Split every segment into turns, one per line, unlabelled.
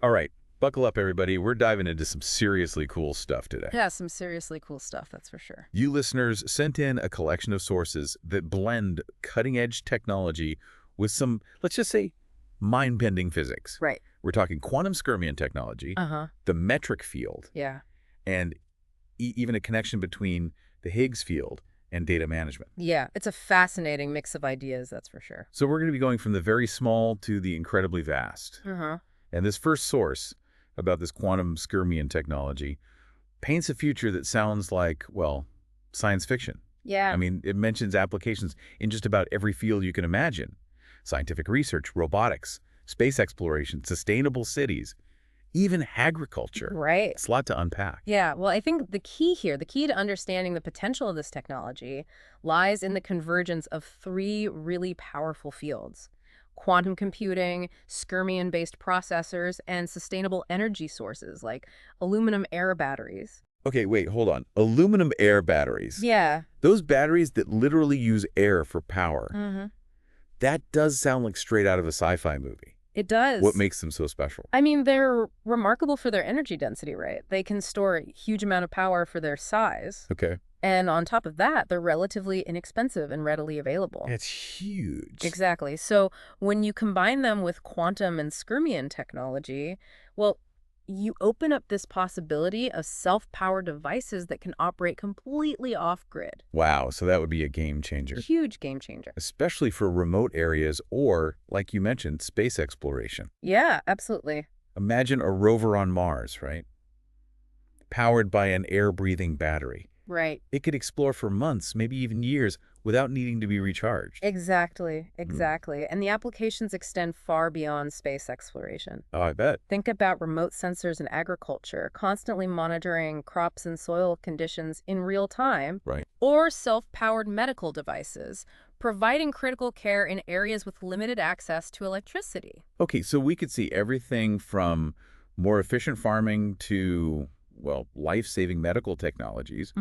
All right, buckle up, everybody. We're diving into some seriously cool stuff today.
Yeah, some seriously cool stuff, that's for sure.
You listeners sent in a collection of sources that blend cutting-edge technology with some, let's just say, mind-bending physics.
Right.
We're talking quantum skyrmion technology,
Uh-huh.
the metric field,
Yeah.
and even a connection between the Higgs field and data management.
Yeah, it's a fascinating mix of ideas, that's for sure.
So we're going to be going from the very small to the incredibly vast.
Uh-huh.
And this first source about this quantum skyrmion technology paints a future that sounds like, well, science fiction.
Yeah.
I mean, it mentions applications in just about every field you can imagine. Scientific research, robotics, space exploration, sustainable cities, even agriculture.
Right.
It's a lot to unpack.
Yeah, well, I think the key here, the key to understanding the potential of this technology lies in the convergence of three really powerful fields: quantum computing, skyrmion-based processors, and sustainable energy sources like aluminum air batteries.
Okay, wait, hold on. Aluminum air batteries.
Yeah.
Those batteries that literally use air for power.
Mm-hmm.
That does sound like straight out of a sci-fi movie.
It does.
What makes them so special?
I mean, they're remarkable for their energy density, right? They can store a huge amount of power for their size.
Okay.
And on top of that, they're relatively inexpensive and readily available.
It's huge.
Exactly. So when you combine them with quantum and skyrmion technology, well, you open up this possibility of self-powered devices that can operate completely off-grid.
Wow, so that would be a game changer,
Huge game changer.
especially for remote areas or, like you mentioned, space exploration.
Yeah, absolutely.
Imagine a rover on Mars, right? Powered by an air-breathing battery.
Right.
It could explore for months, maybe even years, without needing to be recharged.
Exactly. Exactly. And the applications extend far beyond space exploration.
Oh, I bet.
Think about remote sensors in agriculture, constantly monitoring crops and soil conditions in real time,
Right.
or self-powered medical devices, providing critical care in areas with limited access to electricity.
Okay, so we could see everything from more efficient farming to, well, life-saving medical technologies,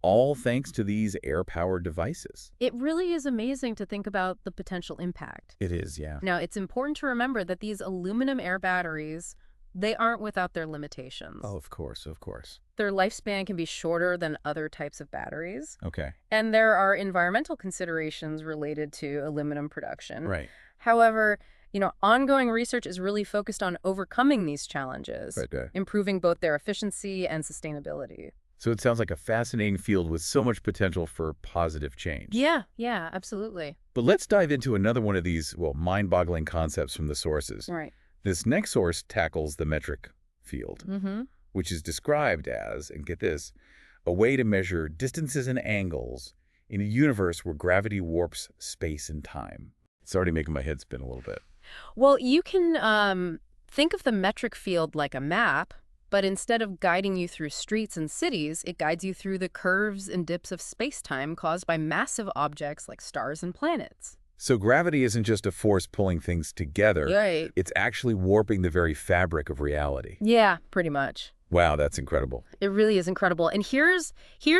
all thanks to these air-powered devices.
It really is amazing to think about the potential impact.
It is, yeah.
Now, it's important to remember that these aluminum air batteries, they aren't without their limitations.
Oh, of course, of course.
Their lifespan can be shorter than other types of batteries.
Okay,
And there are environmental considerations related to aluminum production.
right.
However, ongoing research is really focused on overcoming these challenges,
Right.
improving both their efficiency and sustainability.
So it sounds like a fascinating field with so much potential for positive change.
Yeah, absolutely.
But let's dive into another one of these, well, mind-boggling concepts from the sources.
Right.
This next source tackles the metric field,
Mm-hmm.
which is described as, and get this, a way to measure distances and angles in a universe where gravity warps space and time. It's already making my head spin a little bit.
Well, you can think of the metric field like a map, but instead of guiding you through streets and cities, it guides you through the curves and dips of space-time caused by massive objects like stars and planets.
So gravity isn't just a force pulling things together.
Right.
It's actually warping the very fabric of reality.
Yeah, pretty much.
Wow, that's incredible.
It really is incredible. And here's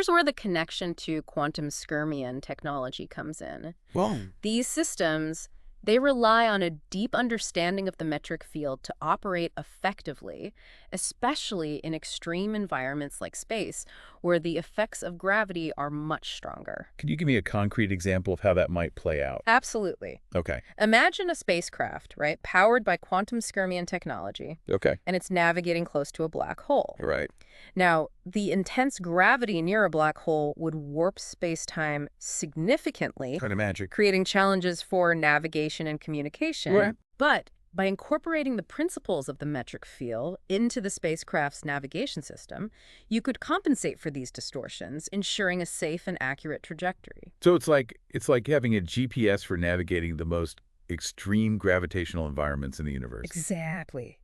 where the connection to quantum skyrmion technology comes in.
Well,
These systems, they rely on a deep understanding of the metric field to operate effectively, especially in extreme environments like space, where the effects of gravity are much stronger.
could you give me a concrete example of how that might play out?
Absolutely.
Okay.
Imagine a spacecraft, right, powered by quantum skyrmion technology,
Okay.
and it's navigating close to a black hole.
Right.
Now, the intense gravity near a black hole would warp space-time significantly,
Kind of magic.
creating challenges for navigation and communication.
Right.
But by incorporating the principles of the metric field into the spacecraft's navigation system, you could compensate for these distortions, ensuring a safe and accurate trajectory.
So it's like having a GPS for navigating the most extreme gravitational environments in the universe.
Exactly.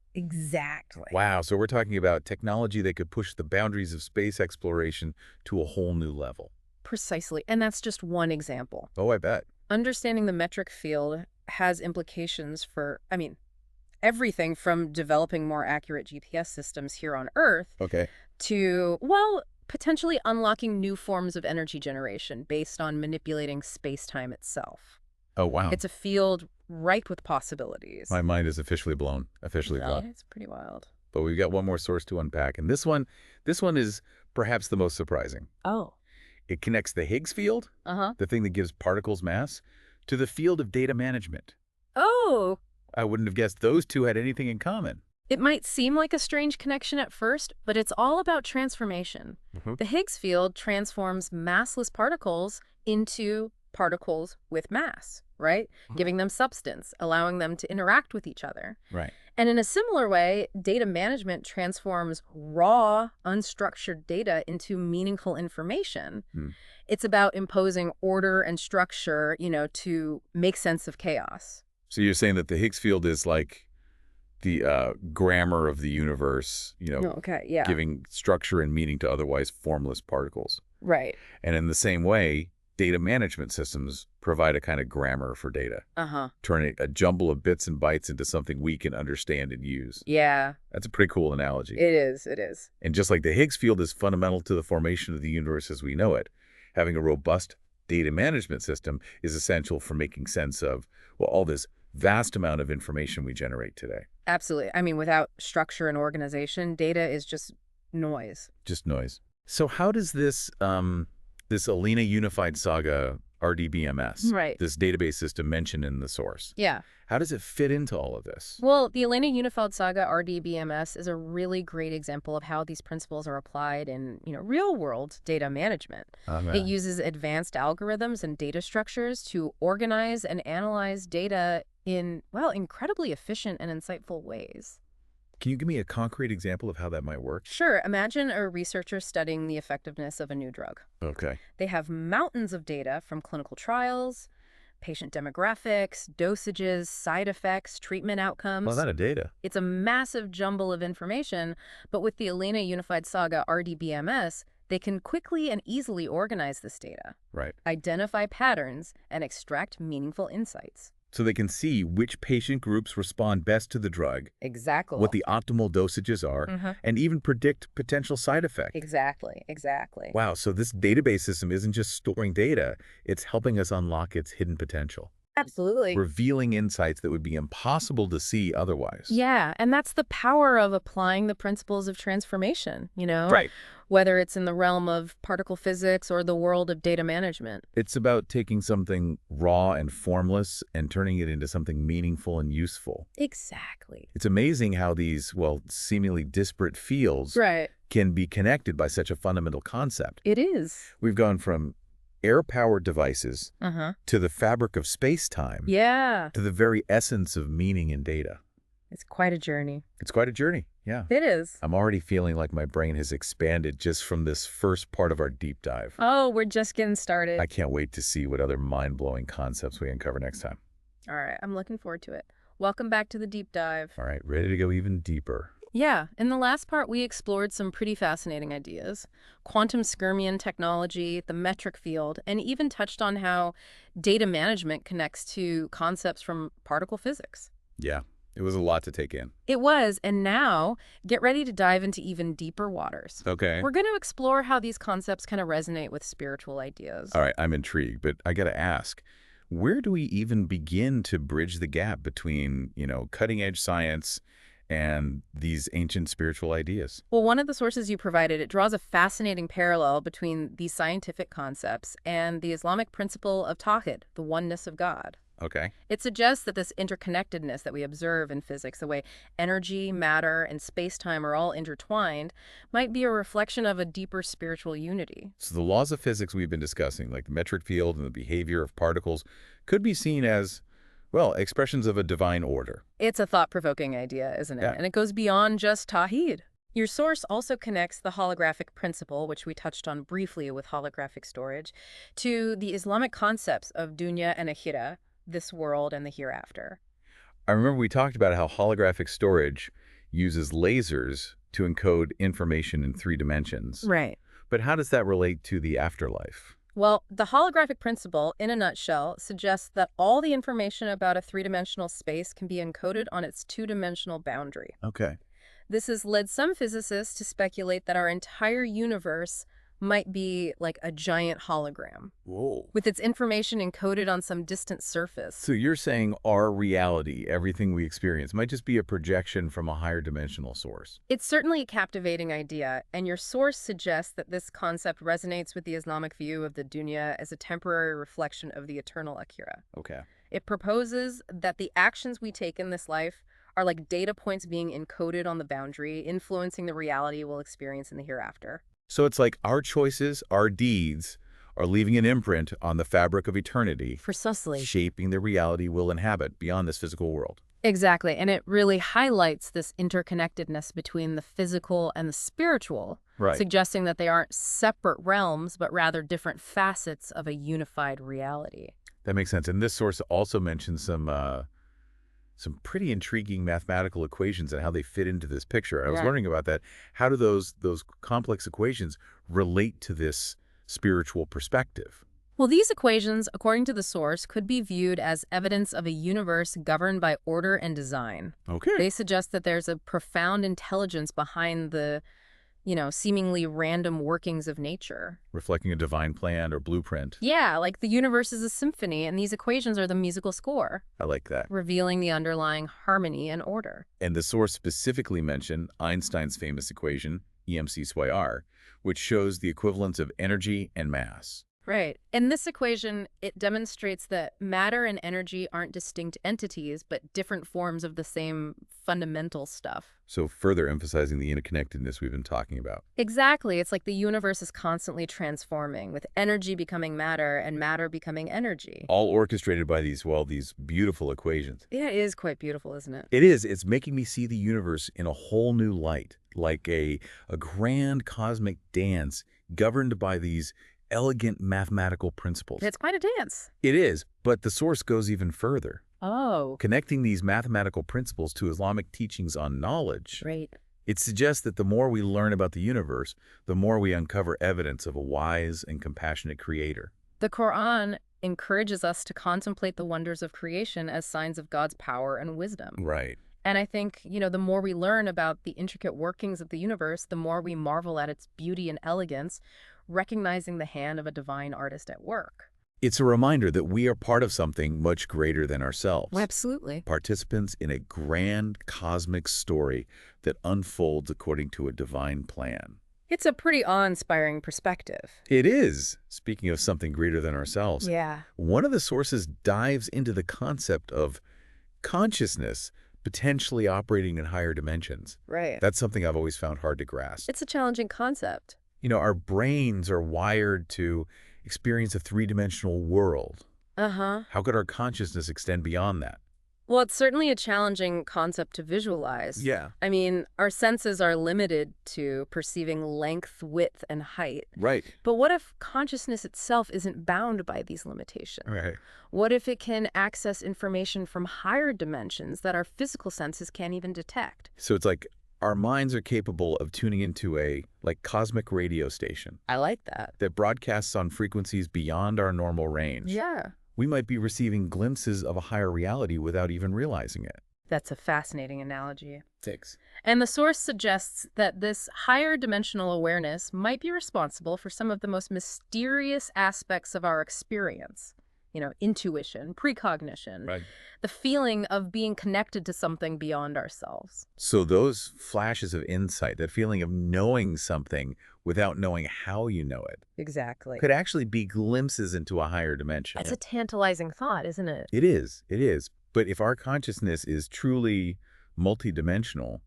Wow, so we're talking about technology that could push the boundaries of space exploration to a whole new level.
Precisely. And that's just one example.
Oh, I bet.
Understanding the metric field has implications for, everything from developing more accurate GPS systems here on Earth
Okay.
to, well, potentially unlocking new forms of energy generation based on manipulating space-time itself.
Oh, wow.
It's a field ripe with possibilities.
My mind is officially blown. Officially blown.
It's pretty wild.
But we've got one more source to unpack. And this one is perhaps the most surprising.
Oh.
It connects the Higgs field,
Uh-huh.
the thing that gives particles mass, to the field of data management.
Oh,
I wouldn't have guessed those two had anything in common.
it might seem like a strange connection at first, but it's all about transformation.
Mhm.
The Higgs field transforms massless particles into particles with mass, right? Giving them substance, allowing them to interact with each other.
Right.
And in a similar way, data management transforms raw, unstructured data into meaningful information. It's about imposing order and structure, to make sense of chaos.
So you're saying that the Higgs field is like the grammar of the universe,
Okay, yeah.
giving structure and meaning to otherwise formless particles.
Right.
And in the same way, data management systems provide a kind of grammar for data,
Uh-huh.
turning a jumble of bits and bytes into something we can understand and use.
Yeah,
That's a pretty cool analogy.
it is. It is.
And just like the Higgs field is fundamental to the formation of the universe as we know it, having a robust data management system is essential for making sense of, all this vast amount of information we generate today.
Absolutely. I mean, without structure and organization, data is just noise.
Just noise. So how does this Alena Unified Saga RDBMS,
Right.
this database system mentioned in the source,
Yeah.
how does it fit into all of this?
Well, the Alena Unified Saga RDBMS is a really great example of how these principles are applied in, real-world data management. It uses advanced algorithms and data structures to organize and analyze data in, incredibly efficient and insightful ways.
Can you give me a concrete example of how that might work?
Sure, imagine a researcher studying the effectiveness of a new drug.
Okay.
They have mountains of data from clinical trials, patient demographics, dosages, side effects, treatment outcomes.
Well, not a data.
It's a massive jumble of information, but with the Alena Unified Saga RDBMS, they can quickly and easily organize this data,
Right.
identify patterns, and extract meaningful insights.
So they can see which patient groups respond best to the drug,
Exactly.
what the optimal dosages are, and even predict potential side effects.
Exactly.
Wow, so this database system isn't just storing data, it's helping us unlock its hidden potential,
Absolutely.
revealing insights that would be impossible to see otherwise.
Yeah, and that's the power of applying the principles of transformation,
Right.
Whether it's in the realm of particle physics or the world of data management.
It's about taking something raw and formless and turning it into something meaningful and useful.
Exactly.
It's amazing how these, seemingly disparate fields
Right.
can be connected by such a fundamental concept.
It is.
We've gone from air-powered devices
Uh-huh.
to the fabric of space-time
Yeah.
to the very essence of meaning in data.
It's quite a journey.
It's quite a journey, yeah.
It is.
I'm already feeling like my brain has expanded just from this first part of our deep dive.
Oh, we're just getting started.
I can't wait to see what other mind-blowing concepts we uncover next time.
All right, I'm looking forward to it. Welcome back to the deep dive.
All right, ready to go even deeper.
Yeah, in the last part, we explored some pretty fascinating ideas. Quantum skirmion technology, the metric field, and even touched on how data management connects to concepts from particle physics.
Yeah, it was a lot to take in.
It was, and now, get ready to dive into even deeper waters.
Okay.
We're going to explore how these concepts kind of resonate with spiritual ideas.
All right, I'm intrigued, but I got to ask, where do we even begin to bridge the gap between, cutting-edge science and these ancient spiritual ideas?
Well, one of the sources you provided, it draws a fascinating parallel between these scientific concepts and the Islamic principle of Tawhid, the oneness of God.
Okay.
It suggests that this interconnectedness that we observe in physics, the way energy, matter, and space-time are all intertwined, might be a reflection of a deeper spiritual unity.
So the laws of physics we've been discussing, like the metric field and the behavior of particles, could be seen as, expressions of a divine order.
It's a thought-provoking idea, isn't it?
Yeah.
And it goes beyond just Tawhid. Your source also connects the holographic principle, which we touched on briefly with holographic storage, to the Islamic concepts of dunya and akhirah, this world and the hereafter.
I remember we talked about how holographic storage uses lasers to encode information in 3 dimensions.
Right.
But how does that relate to the afterlife?
Well, the holographic principle, in a nutshell, suggests that all the information about a 3-dimensional space can be encoded on its 2-dimensional boundary.
Okay.
This has led some physicists to speculate that our entire universe might be like a giant hologram,
Whoa.
with its information encoded on some distant surface.
So you're saying our reality, everything we experience, might just be a projection from a higher dimensional source.
It's certainly a captivating idea, and your source suggests that this concept resonates with the Islamic view of the dunya as a temporary reflection of the eternal akhirah.
Okay.
It proposes that the actions we take in this life are like data points being encoded on the boundary, influencing the reality we'll experience in the hereafter.
So it's like our choices, our deeds, are leaving an imprint on the fabric of eternity,
Precisely.
shaping the reality we'll inhabit beyond this physical world.
Exactly, and it really highlights this interconnectedness between the physical and the spiritual,
Right.
suggesting that they aren't separate realms, but rather different facets of a unified reality.
That makes sense. And this source also mentions some pretty intriguing mathematical equations and how they fit into this picture. I was
Yeah.
wondering about that. How do those complex equations relate to this spiritual perspective?
Well, these equations, according to the source, could be viewed as evidence of a universe governed by order and design.
Okay.
They suggest that there's a profound intelligence behind the, seemingly random workings of nature.
Reflecting a divine plan or blueprint.
Yeah, like the universe is a symphony, and these equations are the musical score,
I like that.
revealing the underlying harmony and order.
And the source specifically mentioned Einstein's famous equation, EmC²R, which shows the equivalence of energy and mass.
Right. In this equation, it demonstrates that matter and energy aren't distinct entities, but different forms of the same fundamental stuff.
So further emphasizing the interconnectedness we've been talking about.
Exactly. It's like the universe is constantly transforming, with energy becoming matter and matter becoming energy.
All orchestrated by these beautiful equations.
Yeah, it is quite beautiful, isn't it?
It is. It's making me see the universe in a whole new light, like a grand cosmic dance governed by these elegant mathematical principles.
It's quite a dance.
It is, but the source goes even further,
Oh,
connecting these mathematical principles to Islamic teachings on knowledge.
great.
It suggests that the more we learn about the universe, the more we uncover evidence of a wise and compassionate creator.
The Quran encourages us to contemplate the wonders of creation as signs of God's power and wisdom.
Right.
And I think, the more we learn about the intricate workings of the universe, the more we marvel at its beauty and elegance, recognizing the hand of a divine artist at work.
It's a reminder that we are part of something much greater than ourselves.
Absolutely.
Participants in a grand cosmic story that unfolds according to a divine plan.
It's a pretty awe-inspiring perspective.
It is. Speaking of something greater than ourselves,
Yeah.
one of the sources dives into the concept of consciousness potentially operating in higher dimensions.
Right.
That's something I've always found hard to grasp.
It's a challenging concept.
Our brains are wired to experience a three-dimensional world.
Uh-huh.
How could our consciousness extend beyond that?
Well, it's certainly a challenging concept to visualize.
Yeah.
I mean, our senses are limited to perceiving length, width, and height.
Right.
But what if consciousness itself isn't bound by these limitations?
Right.
What if it can access information from higher dimensions that our physical senses can't even detect?
So it's like our minds are capable of tuning into a cosmic radio station
I like that.
that broadcasts on frequencies beyond our normal range.
Yeah.
We might be receiving glimpses of a higher reality without even realizing it.
That's a fascinating analogy.
Thanks.
And the source suggests that this higher dimensional awareness might be responsible for some of the most mysterious aspects of our experience. Intuition, precognition,
Right.
the feeling of being connected to something beyond ourselves.
So those flashes of insight, that feeling of knowing something without knowing how you know it,
Exactly.
could actually be glimpses into a higher dimension.
That's a tantalizing thought, isn't it?
It is. It is. But if our consciousness is truly multidimensional,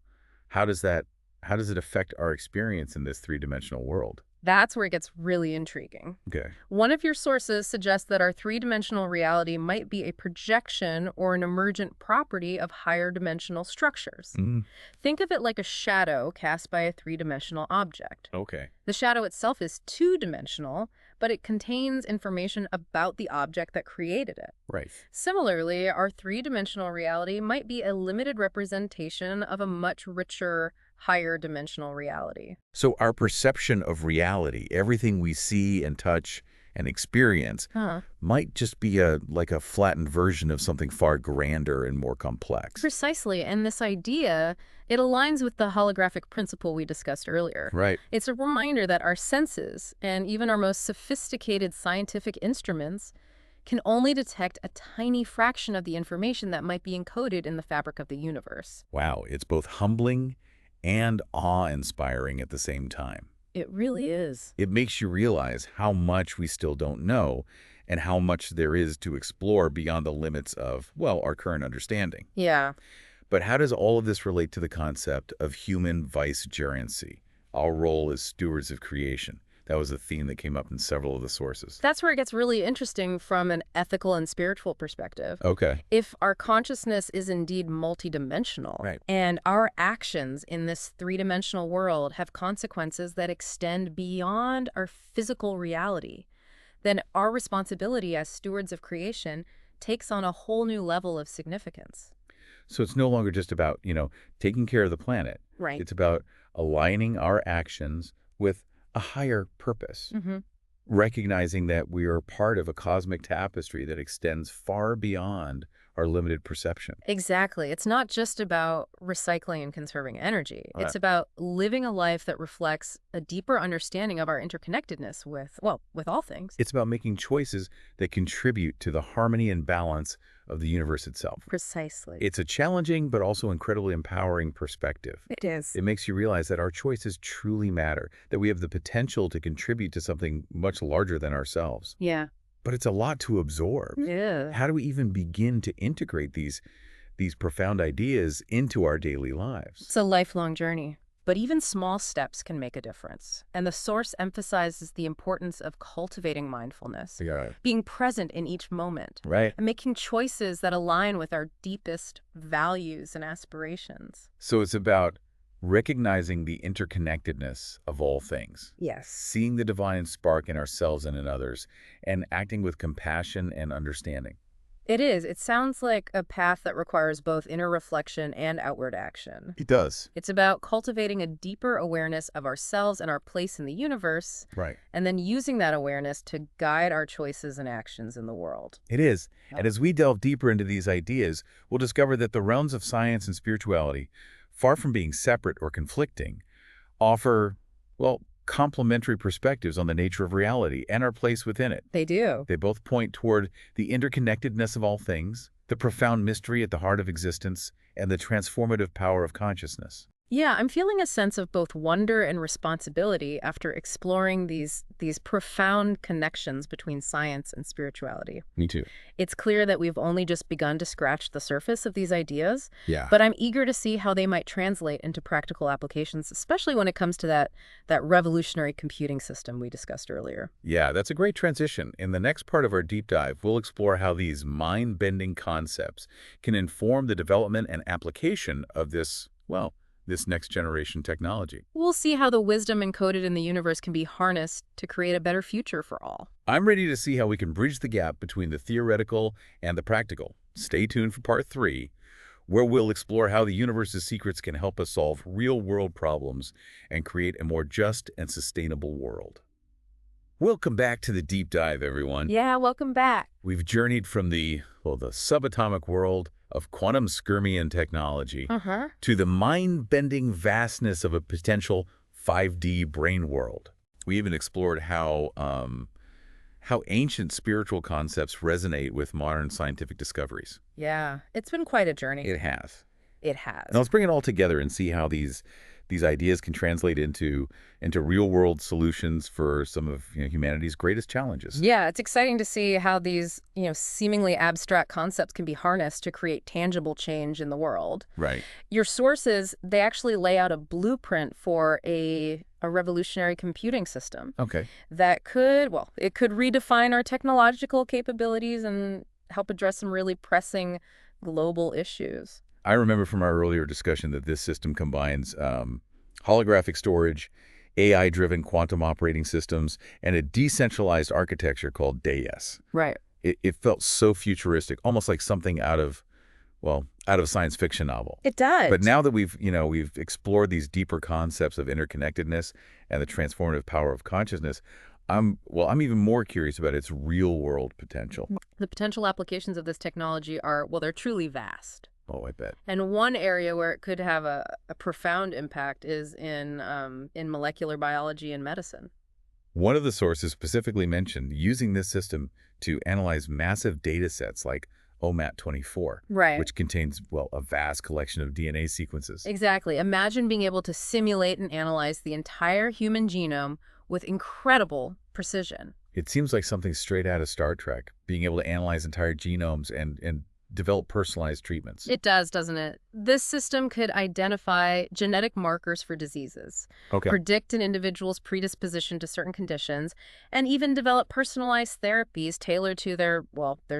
how does it affect our experience in this three-dimensional world?
That's where it gets really intriguing.
Okay.
One of your sources suggests that our three-dimensional reality might be a projection or an emergent property of higher dimensional structures. Think of it like a shadow cast by a three-dimensional object.
Okay.
The shadow itself is two-dimensional, but it contains information about the object that created it.
Right.
Similarly, our three-dimensional reality might be a limited representation of a much richer, higher dimensional reality.
So our perception of reality, everything we see and touch and experience
Huh.
might just be like a flattened version of something far grander and more complex.
Precisely, and this idea, it aligns with the holographic principle we discussed earlier.
Right.
It's a reminder that our senses, and even our most sophisticated scientific instruments, can only detect a tiny fraction of the information that might be encoded in the fabric of the universe.
Wow, it's both humbling and awe-inspiring at the same time.
It really is.
It makes you realize how much we still don't know and how much there is to explore beyond the limits of, well, our current understanding.
Yeah.
But how does all of this relate to the concept of human vicegerency, our role as stewards of creation? That was a theme that came up in several of the sources.
That's where it gets really interesting from an ethical and spiritual perspective.
Okay.
If our consciousness is indeed multidimensional,
Right.
and our actions in this three-dimensional world have consequences that extend beyond our physical reality, then our responsibility as stewards of creation takes on a whole new level of significance.
So it's no longer just about, taking care of the planet.
Right.
It's about aligning our actions with a higher purpose,
Mm-hmm.
recognizing that we are part of a cosmic tapestry that extends far beyond our limited perception.
Exactly. It's not just about recycling and conserving energy.
Right.
It's about living a life that reflects a deeper understanding of our interconnectedness with, well, with all things.
It's about making choices that contribute to the harmony and balance of the universe itself.
Precisely.
It's a challenging but also incredibly empowering perspective.
It is.
It makes you realize that our choices truly matter, that we have the potential to contribute to something much larger than ourselves.
Yeah.
But it's a lot to absorb.
Yeah.
How do we even begin to integrate these profound ideas into our daily lives?
It's a lifelong journey. But even small steps can make a difference. And the source emphasizes the importance of cultivating mindfulness,
Yeah.
being present in each moment,
Right.
and making choices that align with our deepest values and aspirations.
So it's about recognizing the interconnectedness of all things,
Yes.
seeing the divine spark in ourselves and in others, and acting with compassion and understanding.
It is. It sounds like a path that requires both inner reflection and outward action.
It does.
It's about cultivating a deeper awareness of ourselves and our place in the universe,
Right.
and then using that awareness to guide our choices and actions in the world.
It is.
Yeah.
And as we delve deeper into these ideas, we'll discover that the realms of science and spirituality, far from being separate or conflicting, offer, well, complementary perspectives on the nature of reality and our place within it.
They do.
They both point toward the interconnectedness of all things, the profound mystery at the heart of existence, and the transformative power of consciousness.
Yeah, I'm feeling a sense of both wonder and responsibility after exploring these profound connections between science and spirituality.
Me too.
It's clear that we've only just begun to scratch the surface of these ideas,
Yeah.
but I'm eager to see how they might translate into practical applications, especially when it comes to that revolutionary computing system we discussed earlier.
Yeah, that's a great transition. In the next part of our deep dive, we'll explore how these mind-bending concepts can inform the development and application of this next generation technology.
We'll see how the wisdom encoded in the universe can be harnessed to create a better future for all.
I'm ready to see how we can bridge the gap between the theoretical and the practical. Stay tuned for part 3, where we'll explore how the universe's secrets can help us solve real-world problems and create a more just and sustainable world. Welcome back to the deep dive, everyone.
Yeah, welcome back.
We've journeyed from the subatomic world of quantum Skyrmian technology
Uh-huh.
to the mind-bending vastness of a potential 5D brain world. We even explored how ancient spiritual concepts resonate with modern scientific discoveries.
Yeah, it's been quite a journey.
It has.
It has.
Now let's bring it all together and see how these ideas can translate into real-world solutions for some of humanity's greatest challenges.
Yeah, it's exciting to see how these, seemingly abstract concepts can be harnessed to create tangible change in the world.
Right.
Your sources, they actually lay out a blueprint for a revolutionary computing system
Okay.
that it could redefine our technological capabilities and help address some really pressing global issues.
I remember from our earlier discussion that this system combines holographic storage, AI-driven quantum operating systems, and a decentralized architecture called DAES.
Right.
It felt so futuristic, almost like something out of a science fiction novel.
It does.
But now that we've explored these deeper concepts of interconnectedness and the transformative power of consciousness, I'm even more curious about its real-world potential.
The potential applications of this technology are, well, they're truly vast.
Oh, I bet.
And one area where it could have a profound impact is in molecular biology and medicine.
One of the sources specifically mentioned using this system to analyze massive data sets like OMAT24,
Right.
which contains, well, a vast collection of DNA sequences.
Exactly. Imagine being able to simulate and analyze the entire human genome with incredible precision.
It seems like something straight out of Star Trek, being able to analyze entire genomes and develop personalized treatments.
It does, doesn't it? This system could identify genetic markers for diseases,
Okay.
predict an individual's predisposition to certain conditions, and even develop personalized therapies tailored to their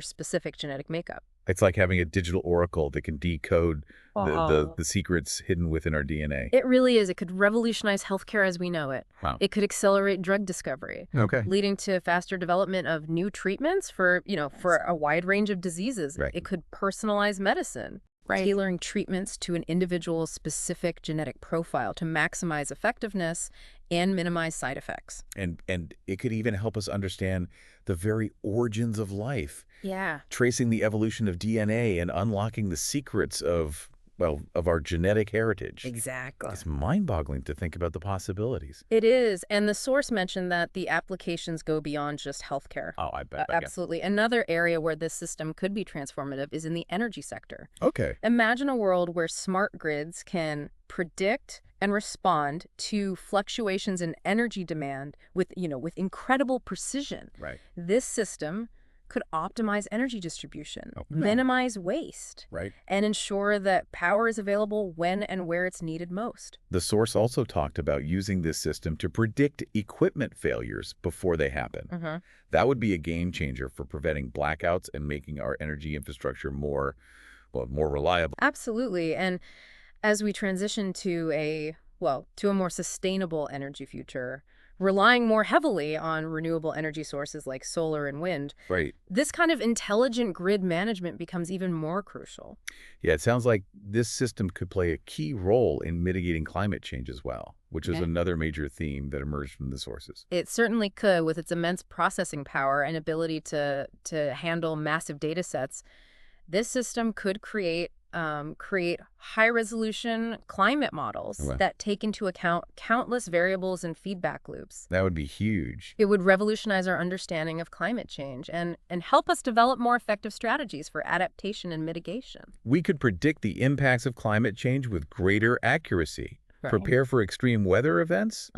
specific genetic makeup.
It's like having a digital oracle that can decode
Oh.
the secrets hidden within our DNA.
It really is. It could revolutionize healthcare as we know it.
Wow.
It could accelerate drug discovery,
Okay.
leading to faster development of new treatments for a wide range of diseases.
Right.
It could personalize medicine, tailoring treatments to an individual's specific genetic profile to maximize effectiveness and minimize side effects.
And it could even help us understand the very origins of life,
Yeah.
tracing the evolution of DNA and unlocking the secrets of our genetic heritage.
Exactly.
It's mind-boggling to think about the possibilities.
It is. And the source mentioned that the applications go beyond just healthcare.
Oh, I bet.
Absolutely. Another area where this system could be transformative is in the energy sector.
Okay.
Imagine a world where smart grids can predict and respond to fluctuations in energy demand with incredible precision.
Right.
This system could optimize energy distribution,
Oh,
minimize waste,
Right.
and ensure that power is available when and where it's needed most.
The source also talked about using this system to predict equipment failures before they happen. That would be a game changer for preventing blackouts and making our energy infrastructure more reliable.
Absolutely. And as we transition to a more sustainable energy future, relying more heavily on renewable energy sources like solar and wind,
Right.
this kind of intelligent grid management becomes even more crucial.
Yeah, it sounds like this system could play a key role in mitigating climate change as well, which is
Okay.
another major theme that emerged from the sources.
It certainly could, with its immense processing power and ability to handle massive data sets. This system could create high-resolution climate models
Wow.
that take into account countless variables and feedback loops.
That would be huge.
It would revolutionize our understanding of climate change and help us develop more effective strategies for adaptation and mitigation.
We could predict the impacts of climate change with greater accuracy, prepare for extreme weather events,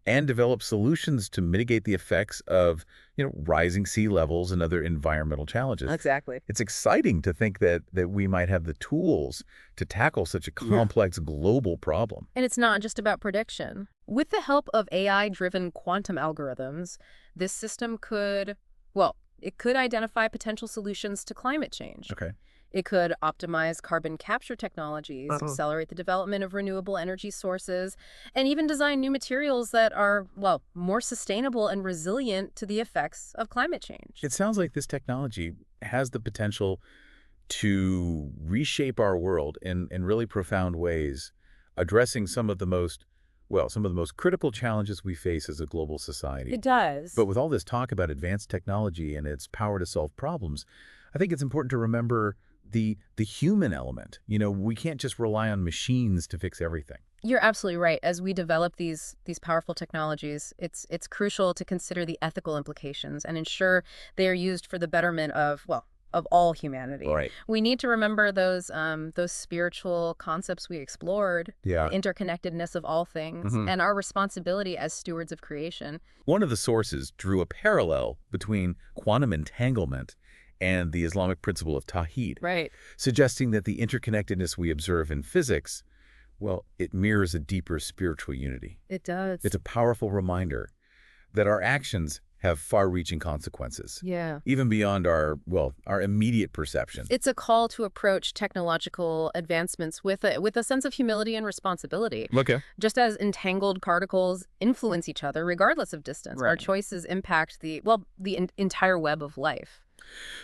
and develop solutions to mitigate the effects of, rising sea levels and other environmental challenges.
Exactly.
It's exciting to think that we might have the tools to tackle such a complex global problem.
And it's not just about prediction. With the help of AI-driven quantum algorithms, this system could identify potential solutions to climate change.
Okay.
It could optimize carbon capture technologies, accelerate the development of renewable energy sources, and even design new materials that are, more sustainable and resilient to the effects of climate change.
It sounds like this technology has the potential to reshape our world in really profound ways, addressing some of the most critical challenges we face as a global society.
It does.
But with all this talk about advanced technology and its power to solve problems, I think it's important to remember the human element. We can't just rely on machines to fix everything.
You're absolutely right. As we develop these powerful technologies, it's crucial to consider the ethical implications and ensure they are used for the betterment of all humanity.
Right.
We need to remember those spiritual concepts we explored,
Yeah.
the interconnectedness of all things, and our responsibility as stewards of creation.
One of the sources drew a parallel between quantum entanglement and the Islamic principle of tawhid,
Right.
suggesting that the interconnectedness we observe in physics, it mirrors a deeper spiritual unity.
It does.
It's a powerful reminder that our actions have far-reaching consequences,
Yeah.
even beyond our immediate perception.
It's a call to approach technological advancements with a sense of humility and responsibility.
Okay.
Just as entangled particles influence each other regardless of distance, our
Right.
choices impact the entire web of life.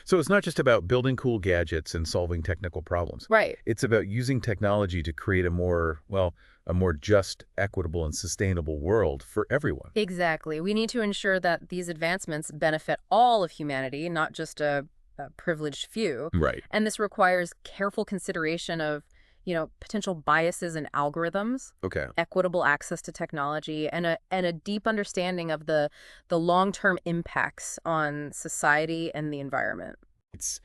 So it's not just about building cool gadgets and solving technical problems.
Right.
It's about using technology to create a more, well, a more just, equitable, and sustainable world for everyone.
Exactly. We need to ensure that these advancements benefit all of humanity, not just a privileged few.
Right.
And this requires careful consideration of, potential biases in algorithms,
Okay.
equitable access to technology, and a deep understanding of the long-term impacts on society and the environment.
It's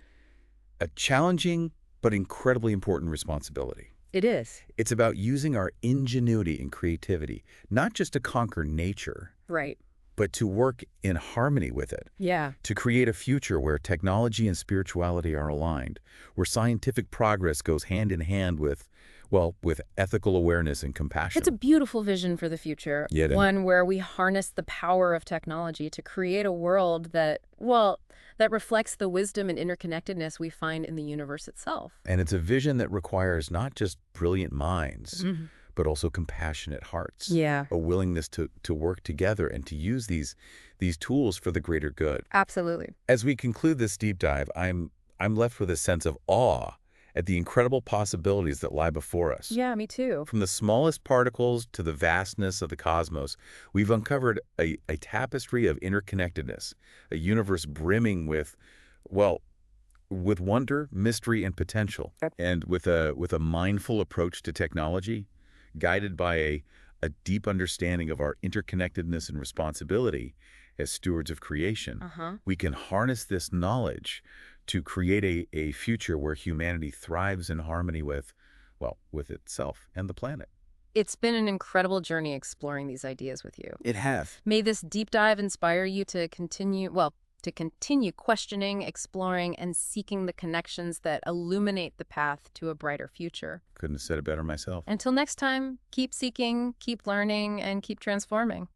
a challenging but incredibly important responsibility.
It is.
It's about using our ingenuity and creativity, not just to conquer nature,
Right.
but to work in harmony with it,
Yeah.
to create a future where technology and spirituality are aligned, where scientific progress goes hand in hand with, well, with ethical awareness and compassion.
It's a beautiful vision for the future,
Yeah, it is.
one where we harness the power of technology to create a world that, well, that reflects the wisdom and interconnectedness we find in the universe itself.
And it's a vision that requires not just brilliant minds,
Mhm.
but also compassionate hearts,
Yeah,
a willingness to work together and to use these tools for the greater good.
absolutely.
As we conclude this deep dive, I'm left with a sense of awe at the incredible possibilities that lie before us.
Yeah, me too.
From the smallest particles to the vastness of the cosmos, we've uncovered a tapestry of interconnectedness, a universe brimming with, well, with wonder, mystery, and potential.
Yep.
And with a mindful approach to technology, guided by a deep understanding of our interconnectedness and responsibility as stewards of creation,
Uh-huh.
we can harness this knowledge to create a future where humanity thrives in harmony with, well, with itself and the planet.
It's been an incredible journey exploring these ideas with you.
It has.
May this deep dive inspire you to continue questioning, exploring, and seeking the connections that illuminate the path to a brighter future.
Couldn't have said it better myself.
Until next time, keep seeking, keep learning, and keep transforming.